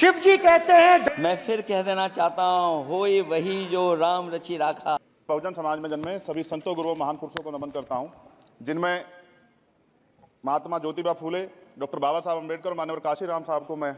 शिव जी कहते हैं, मैं फिर कह देना चाहता हूँ, होई वही जो राम रचि राखा। बहुजन समाज में जन्मे सभी संतों, गुरुओं, महान पुरुषों को नमन करता हूं, जिनमें महात्मा ज्योतिबा फूले, डॉक्टर बाबा साहब अम्बेडकर और माननीय काशीराम साहब को मैं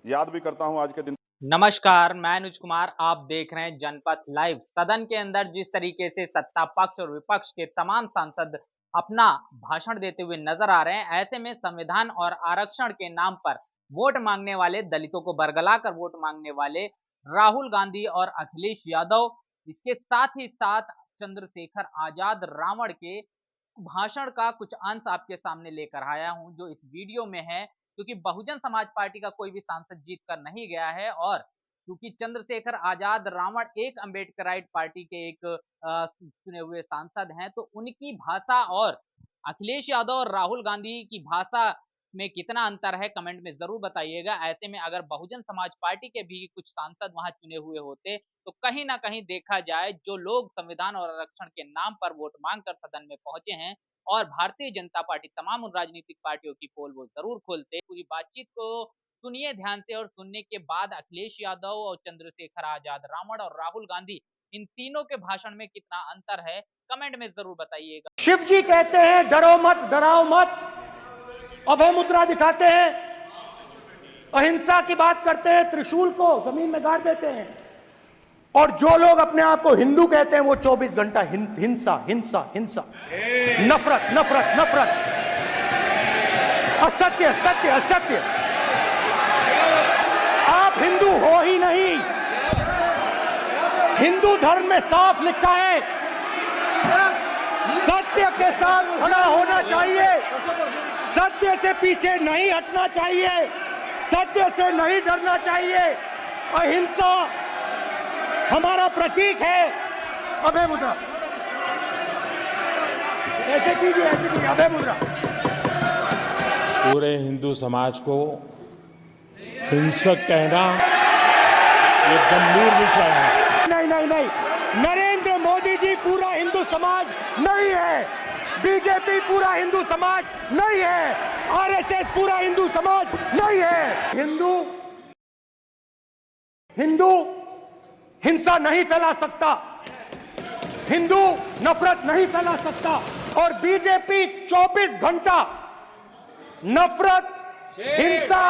याद भी करता हूं आज के दिन। नमस्कार, मैं अनुज कुमार। आप देख रहे हैं जनपथ लाइव। सदन के अंदर जिस तरीके से सत्ता पक्ष और विपक्ष के तमाम सांसद अपना भाषण देते हुए नजर आ रहे हैं, ऐसे में संविधान और आरक्षण के नाम पर वोट मांगने वाले, दलितों को बरगलाकर वोट मांगने वाले राहुल गांधी और अखिलेश यादव, इसके साथ ही साथ चंद्रशेखर आजाद रावण के भाषण का कुछ अंश आपके सामने लेकर आया हूं, जो इस वीडियो में है। क्योंकि बहुजन समाज पार्टी का कोई भी सांसद जीत कर नहीं गया है, और क्योंकि चंद्रशेखर आजाद रावण एक अम्बेडकराइट पार्टी के एक चुने हुए सांसद हैं, तो उनकी भाषा और अखिलेश यादव और राहुल गांधी की भाषा में कितना अंतर है, कमेंट में जरूर बताइएगा। ऐसे में अगर बहुजन समाज पार्टी के भी कुछ सांसद वहां चुने हुए होते, तो कहीं ना कहीं देखा जाए, जो लोग संविधान और आरक्षण के नाम पर वोट मांगकर सदन में पहुंचे हैं, और भारतीय जनता पार्टी तमाम उन राजनीतिक पार्टियों की पोल वो जरूर खोलते। पूरी बातचीत को सुनिए ध्यान से, और सुनने के बाद अखिलेश यादव और चंद्रशेखर आजाद रावण और राहुल गांधी, इन तीनों के भाषण में कितना अंतर है, कमेंट में जरूर बताइएगा। शिव जी कहते हैं डरो मत, डराओ मत, अभय मुद्रा दिखाते हैं, अहिंसा की बात करते हैं, त्रिशूल को जमीन में गाड़ देते हैं, और जो लोग अपने आप को हिंदू कहते हैं वो 24 घंटा हिंसा हिंसा हिंसा, नफरत नफरत नफरत, असत्य सत्य असत्य। आप हिंदू हो ही नहीं। हिंदू धर्म में साफ लिखा है, सत्य के साथ खड़ा होना चाहिए, सत्य से पीछे नहीं हटना चाहिए, सत्य से नहीं डरना चाहिए। अहिंसा हमारा प्रतीक है। अभय मुद्रा ऐसे कीजिए, ऐसे कीजिए, अभय मुद्रा। पूरे हिंदू समाज को हिंसक कहना ये गंभीर विषय है। नहीं नहीं नहीं, नरेंद्र मोदी जी पूरा हिंदू समाज नहीं है, बीजेपी पूरा हिंदू समाज नहीं है, आरएसएस पूरा हिंदू समाज नहीं है। हिंदू हिंसा नहीं फैला सकता, हिंदू नफरत नहीं फैला सकता, और बीजेपी 24 घंटा नफरत हिंसा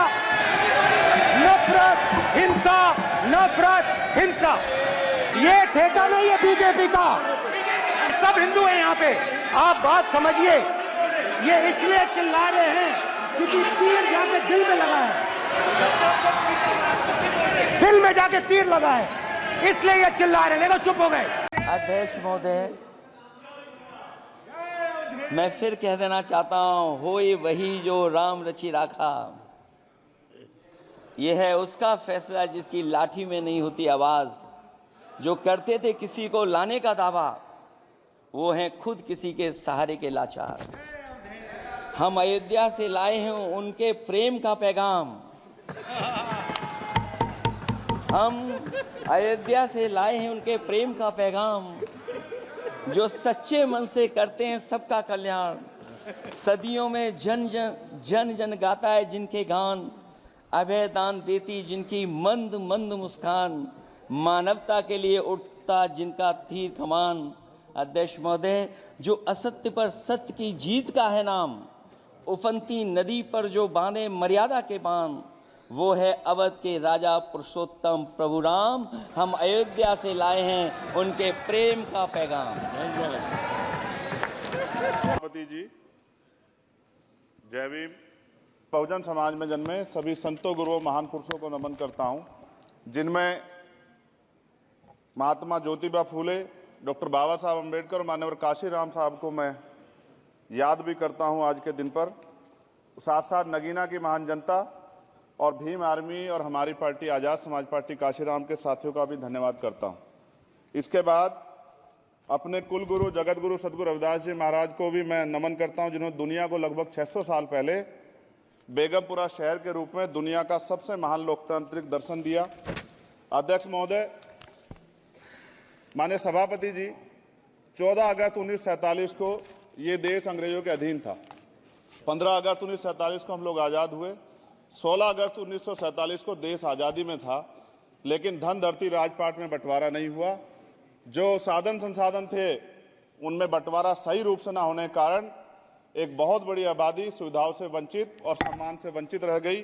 नफरत हिंसा नफरत हिंसा, ये ठेका नहीं है बीजेपी का। सब हिंदू हैं यहाँ पे, आप बात समझिए। ये इसलिए चिल्ला रहे हैं क्योंकि तीर जाके दिल में लगा है, दिल में जाके तीर लगा है, इसलिए ये चिल्ला रहे हैं। देखो चुप हो गए। अध्यक्ष महोदय, मैं फिर कह देना चाहता हूँ, होई वही जो राम रचि राखा। यह है उसका फैसला जिसकी लाठी में नहीं होती आवाज। जो करते थे किसी को लाने का दावा, वो हैं खुद किसी के सहारे के लाचार। हम अयोध्या से लाए हैं उनके प्रेम का पैगाम, हम अयोध्या से लाए हैं उनके प्रेम का पैगाम, जो सच्चे मन से करते हैं सबका कल्याण। सदियों में जन जन गाता है जिनके गान, अभय दान देती जिनकी मंद मंद मुस्कान, मानवता के लिए उठता जिनका तीर कमान। अध्यक्ष महोदय, जो असत्य पर सत्य की जीत का है नाम, उफनती नदी पर जो बांधे मर्यादा के बांध, वो है अवध के राजा पुरुषोत्तम प्रभु राम। हम अयोध्या से लाए हैं उनके प्रेम का पैगाम। जी, जय भीम। बहुजन समाज में जन्मे सभी संतों, गुरुओं, महान पुरुषों को नमन करता हूं, जिनमें महात्मा ज्योतिबा फूले, डॉक्टर बाबा साहब अम्बेडकर और माननीय काशीराम साहब को मैं याद भी करता हूं आज के दिन पर। साथ साथ नगीना की महान जनता और भीम आर्मी और हमारी पार्टी आज़ाद समाज पार्टी काशीराम के साथियों का भी धन्यवाद करता हूं। इसके बाद अपने कुल गुरु जगत गुरु सदगुरु रविदास जी महाराज को भी मैं नमन करता हूं, जिन्होंने दुनिया को लगभग 600 साल पहले बेगमपुरा शहर के रूप में दुनिया का सबसे महान लोकतांत्रिक दर्शन दिया। अध्यक्ष महोदय, माननीय सभापति जी, 14 अगस्त 1947 को ये देश अंग्रेजों के अधीन था। 15 अगस्त 1947 को हम लोग आज़ाद हुए। 16 अगस्त 1947 को देश आज़ादी में था, लेकिन धन धरती राजपाट में बंटवारा नहीं हुआ। जो साधन संसाधन थे उनमें बंटवारा सही रूप से न होने के कारण एक बहुत बड़ी आबादी सुविधाओं से वंचित और सम्मान से वंचित रह गई।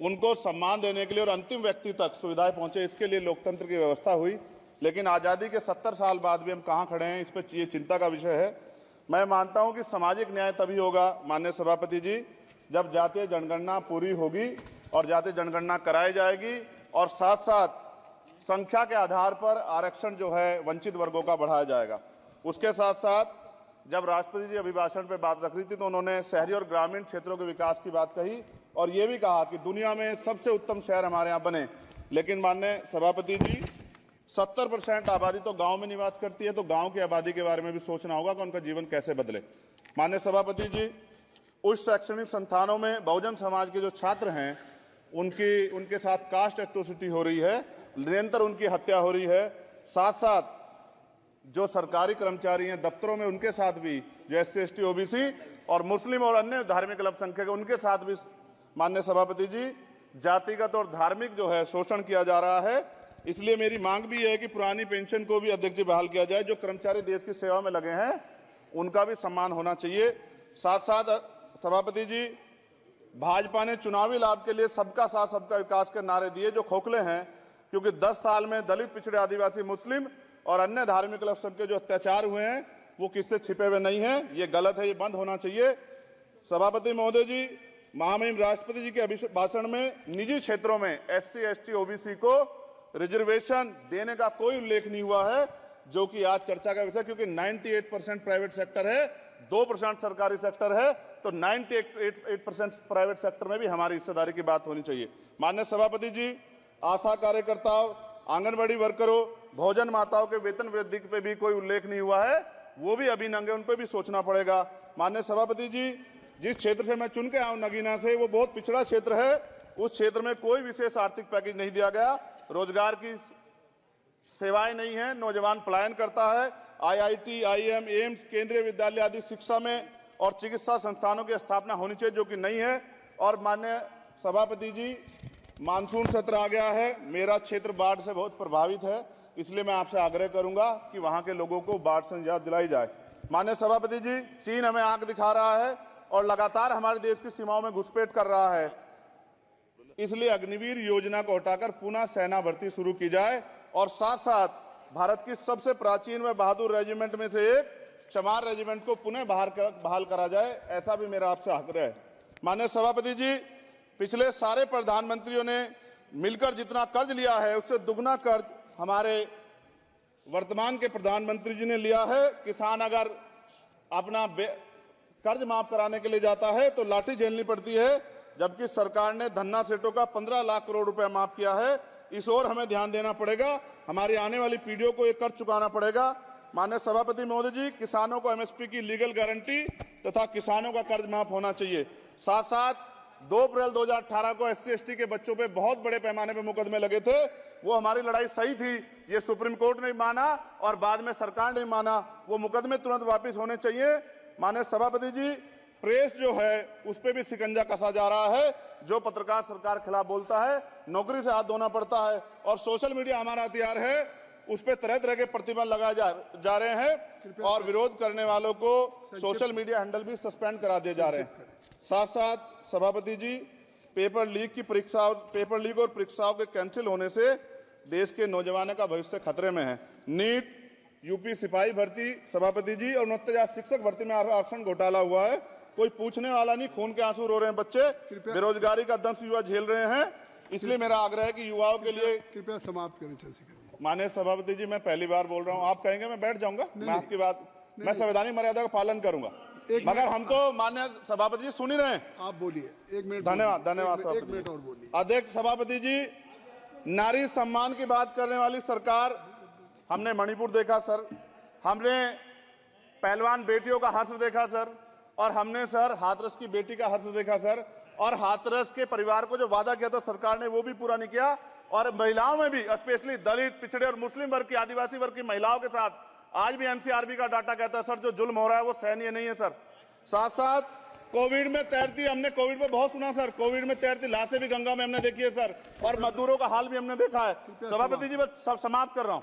उनको सम्मान देने के लिए और अंतिम व्यक्ति तक सुविधाएं पहुंचे, इसके लिए लोकतंत्र की व्यवस्था हुई। लेकिन आज़ादी के 70 साल बाद भी हम कहां खड़े हैं, इस पर ये चिंता का विषय है। मैं मानता हूं कि सामाजिक न्याय तभी होगा माननीय सभापति जी, जब जातीय जनगणना पूरी होगी और जातीय जनगणना कराई जाएगी और साथ साथ संख्या के आधार पर आरक्षण जो है वंचित वर्गों का बढ़ाया जाएगा। उसके साथ साथ जब राष्ट्रपति जी अभिभाषण पर बात रख रही थी तो उन्होंने शहरी और ग्रामीण क्षेत्रों के विकास की बात कही और ये भी कहा कि दुनिया में सबसे उत्तम शहर हमारे यहाँ बने। लेकिन माननीय सभापति जी, 70% आबादी तो गांव में निवास करती है, तो गांव की आबादी के बारे में भी सोचना होगा कि उनका जीवन कैसे बदले। माननीय सभापति जी, उच्च शैक्षणिक संस्थानों में बहुजन समाज के जो छात्र हैं उनके साथ कास्ट एट्रोसिटी हो रही है, निरंतर उनकी हत्या हो रही है। साथ साथ जो सरकारी कर्मचारी हैं दफ्तरों में, उनके साथ भी जो SC ST OBC और मुस्लिम और अन्य धार्मिक अल्पसंख्यक उनके साथ भी माननीय सभापति जी जातिगत और धार्मिक जो है शोषण किया जा रहा है। इसलिए मेरी मांग भी है कि पुरानी पेंशन को भी अध्यक्ष जी बहाल किया जाए। जो कर्मचारी देश की सेवा में लगे हैं उनका भी सम्मान होना चाहिए। साथ साथ सभापति जी, भाजपा ने चुनावी लाभ के लिए सबका साथ सबका विकास के नारे दिए जो खोखले हैं, क्योंकि 10 साल में दलित, पिछड़े, आदिवासी, मुस्लिम और अन्य धार्मिक अल्पसंख्यक जो अत्याचार हुए हैं वो किससे छिपे हुए नहीं हैं। ये गलत है, ये बंद होना चाहिए। सभापति महोदय जी, महामहिम राष्ट्रपति जी के अभिभाषण में निजी क्षेत्रों में SC ST OBC को रिजर्वेशन देने का कोई उल्लेख नहीं हुआ है, जो कि आज चर्चा का विषय, क्योंकि 98% प्राइवेट सेक्टर है, 2% सरकारी सेक्टर है, तो 98% प्राइवेट सेक्टर में भी हमारी हिस्सेदारी की बात होनी चाहिए। माननीय सभापति जी, आशा कार्यकर्ताओं, आंगनबाड़ी वर्करों, भोजन माताओं के वेतन वृद्धि पे भी कोई उल्लेख नहीं हुआ है, वो भी अभी नंगे, उन पर भी सोचना पड़ेगा। माननीय सभापति जी, जिस क्षेत्र से मैं चुन के आऊं नगीना से, वो बहुत पिछड़ा क्षेत्र है। उस क्षेत्र में कोई विशेष आर्थिक पैकेज नहीं दिया गया, रोजगार की सेवाएं नहीं है, नौजवान पलायन करता है। IIT, IIM, एम्स, केंद्रीय विद्यालय आदि शिक्षा में और चिकित्सा संस्थानों की स्थापना होनी चाहिए, जो कि नहीं है। और माननीय सभापति जी, मानसून सत्र आ गया है, मेरा क्षेत्र बाढ़ से बहुत प्रभावित है, इसलिए मैं आपसे आग्रह करूंगा कि वहां के लोगों को बाढ़ से निजात दिलाई जाए। माननीय सभापति जी, चीन हमें आंख दिखा रहा है और लगातार हमारे देश की सीमाओं में घुसपैठ कर रहा है, इसलिए अग्निवीर योजना को हटाकर पुनः सेना भर्ती शुरू की जाए और साथ साथ भारत की सबसे प्राचीन व बहादुर रेजिमेंट में से एक चमार रेजिमेंट को पुनः बहाल करा जाए, ऐसा भी मेरा आपसे आग्रह है। माननीय सभापति जी, पिछले सारे प्रधानमंत्रियों ने मिलकर जितना कर्ज लिया है उससे दुगना कर्ज हमारे वर्तमान के प्रधानमंत्री जी ने लिया है। किसान अगर अपना कर्ज माफ कराने के लिए जाता है तो लाठी झेलनी पड़ती है, जबकि सरकार ने धन्ना सेठों का 15 लाख करोड़ रुपया माफ किया है। इस ओर हमें ध्यान देना पड़ेगा, हमारी आने वाली पीढ़ियों को ये कर्ज चुकाना पड़ेगा। माननीय सभापति महोदय जी, किसानों को MSP की लीगल गारंटी तथा किसानों का कर्ज माफ होना चाहिए। साथ साथ 2 अप्रैल 2018 को SC ST के बच्चों पे बहुत बड़े पैमाने पे मुकदमे लगे थे, वो हमारी लड़ाई सही थी, ये सुप्रीम कोर्ट ने माना और बाद में सरकार ने माना, वो मुकदमे तुरंत वापस होने चाहिए। माननीय सभापति जी, प्रेस जो है उस पर भी शिकंजा कसा जा रहा है, जो पत्रकार सरकार के खिलाफ बोलता है नौकरी से हाथ धोना पड़ता है, और सोशल मीडिया हमारा हथियार है, उस पर तरह तरह के प्रतिबंध लगाए जा रहे हैं और विरोध करने वालों को सोशल मीडिया हैंडल भी सस्पेंड करा दिए जा रहे हैं। साथ साथ सभापति जी, पेपर लीक और परीक्षाओं के कैंसिल होने से देश के नौजवानों का भविष्य खतरे में है। नीट, यूपी सिपाही भर्ती सभापति जी और 69,000 शिक्षक भर्ती में आरक्षण घोटाला हुआ है, कोई पूछने वाला नहीं, खून के आंसू रो रहे हैं बच्चे, बेरोजगारी का दंश युवा झेल रहे हैं। इसलिए मेरा आग्रह है कि युवाओं के लिए कृपया समाप्त करें। चंद्रशेखर, माननीय सभापति जी, मैं पहली बार बोल रहा हूँ, आप कहेंगे मैं बैठ जाऊंगा, मैं आपकी बात, मैं संवैधानिक मर्यादा का पालन करूंगा, मगर हम तो माननीय सभापति जी सुन ही रहे हैं। आप बोलिए, 1 मिनट। धन्यवाद, धन्यवाद। 1 मिनट और बोलिए। अध्यक्ष सभापति जी, नारी सम्मान की बात करने वाली सरकार, हमने मणिपुर देखा सर, हमने पहलवान बेटियों का हर्ष देखा सर, और हमने सर हाथरस की बेटी का हर्ष देखा सर, और हाथरस के परिवार को जो वादा किया था सरकार ने वो भी पूरा नहीं किया। और महिलाओं में भी, स्पेशली दलित, पिछड़े और मुस्लिम वर्ग की, आदिवासी वर्ग की महिलाओं के साथ आज भी NCRB का डाटा कहता है सर, जो जुल्म हो रहा है वो सहनीय नहीं है सर। साथ साथ कोविड में तैरती, हमने कोविड में बहुत सुना सर, कोविड में तैरती लाशें भी गंगा में हमने देखी है सर, और मजदूरों का हाल भी हमने देखा है। सभापति जी, बस सब समाप्त कर रहा हूं।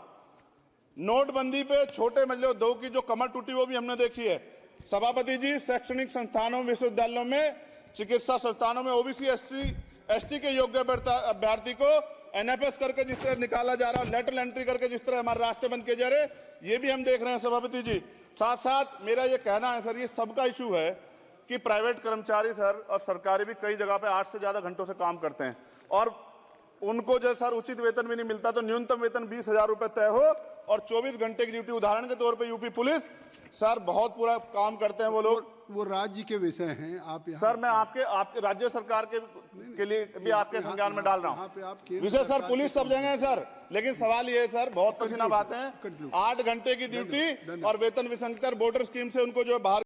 नोटबंदी पे छोटे मझले उद्योग की जो कमर टूटी वो भी हमने देखी है। सभापति जी, शैक्षणिक संस्थानों, विश्वविद्यालयों में, चिकित्सा संस्थानों में ओबीसी एसटी के योग्य अभ्यर्थी को एनएफएस करके जिस तरह निकाला जा रहा है, लेटरल एंट्री करके जिस तरह हमारे रास्ते बंद किए जा रहे, ये भी हम देख रहे हैं सभापति जी। साथ साथ मेरा ये कहना है सर, ये सबका इशू है कि प्राइवेट कर्मचारी सर और सरकारी भी कई जगह पे 8 से ज्यादा घंटों से काम करते हैं, और उनको जो सर उचित वेतन भी नहीं मिलता, तो न्यूनतम वेतन 20,000 रुपए तय हो और 24 घंटे की ड्यूटी। उदाहरण के तौर पे यूपी पुलिस सर बहुत पूरा काम करते हैं वो लोग। वो राज्य के विषय हैं, आप यहाँ सर मैं आपके राज्य सरकार के लिए भी आपके संज्ञान में डाल रहा हूँ। विषय सर पुलिस सब जगह है सर, लेकिन सवाल ये है सर, बहुत पसीना बातें हैं, 8 घंटे की ड्यूटी और वेतन विसंगति, बॉर्डर स्कीम से उनको जो है बाहर